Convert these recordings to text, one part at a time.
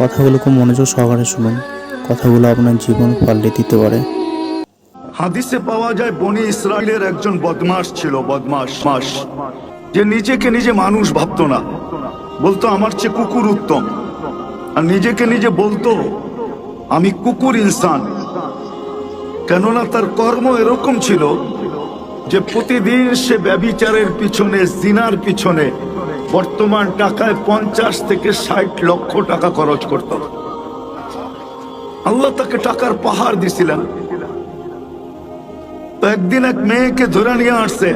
কথাগুলো খুব মনোযোগ সহকারে শুনুন। কথাগুলো আপনার জীবন পাল্টে দিতে পারে। হাদিসে পাওয়া যায় বনি ইসরাইলের একজন বদমাশ ছিল, বদমাশ, যে নিজেকে নিজে মানুষ ভাবতো না, বলতো আমার চেয়ে কুকুর উত্তম, আর নিজেকে নিজে বলতো আমি কুকুর ইনসান। কেননা তার কর্ম এরকম ছিল যে প্রতিদিন সে ব্যভিচারের পিছনে, জিনার পিছনে বর্তমান টাকায় 50 থেকে 60 লক্ষ টাকা খরচ করত। আল্লাহ তাকে টাকার পাহাড় দিছিলেন। তো একদিন এক মেয়েকে ধরে নিয়ে আসছে,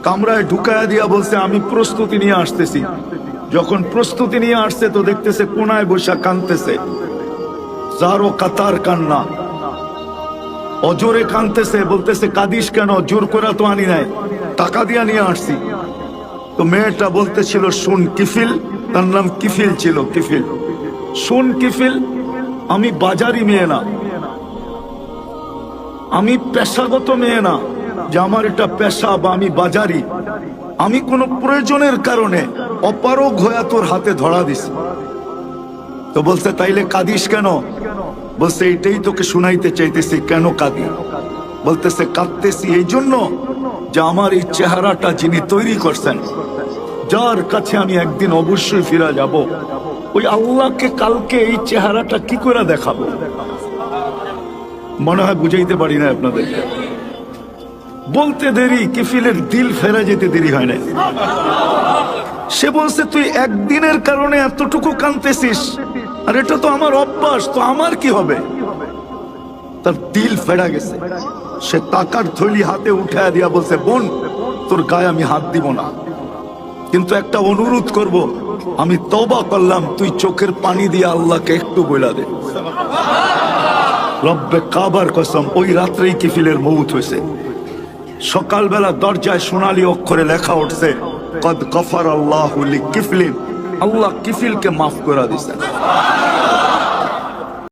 কামরায় ঢুকায়া দিয়া বলছে আমি প্রস্তুতি নিয়ে আসতেছি। যখন প্রস্তুতি নিয়ে আসছে তো দেখতেছে কোনায় বসা কাঁদতেছে, যারও কাতার কান্না, অজোরে কাঁদতেছে, বলতেছে কাঁদিস কেন? জোর করে তো আনি নাই, টাকা দিয়া নিয়ে আসছি। তো মেয়েটা বলতেছিল শুন কিফিল, তার নাম কিফিল ছিল, কিফিল, শুন কিফিল, আমি বাজারি মেয়ে না, আমি পেশাগত মেয়ে না যে আমার এটা পেশা বা আমি বাজারি। আমি কোনো প্রয়োজনের কারণে অপারগ হয়ে তোর হাতে ধরা দিছি। তো বলছে তাইলে কাঁদিস কেন? বলছে এইটাই তোকে শুনাইতে চাইতেছি, কেন কাঁদি? বলতেছে কাঁদতেছি এই জন্য যে আমার এই চেহারাটা যিনি তৈরি করছেন, যার কাছে আমি একদিন অবশ্যই ফিরে যাব, ওই আল্লাহকে কালকে এই চেহারাটা কি করে দেখাবো? মনে হয় বুঝাইতে পারি না আপনাদের। বলতে দেরি, কিফিলের দিল ফেরা যেতে দেরি হয় না। সে বলছে তুই একদিনের কারণে এতটুকু কাঁদতেছিস, আর এটা তো আমার অভ্যাস, তো আমার কি হবে? তার দিল ফেরা গেছে। সে টাকার থলি হাতে উঠায় দিয়া বলছে বোন, তোর গায়ে আমি হাত দিব না, কিন্তু একটা অনুরোধ করব, আমি তওবা করলাম, তুই চোখের পানি দিয়ে আল্লাহকে একটু বইলা দে। রব্বে কাবার কসম, ওই রাত্রেই কিফিলের মউত হয়েছে। সকালবেলা দরজায় সোনালী অক্ষরে লেখা উঠছে কদ গফার আল্লাহু লিকিফলিন, আল্লাহ কিফিলকে মাফ করে দিয়েছেন।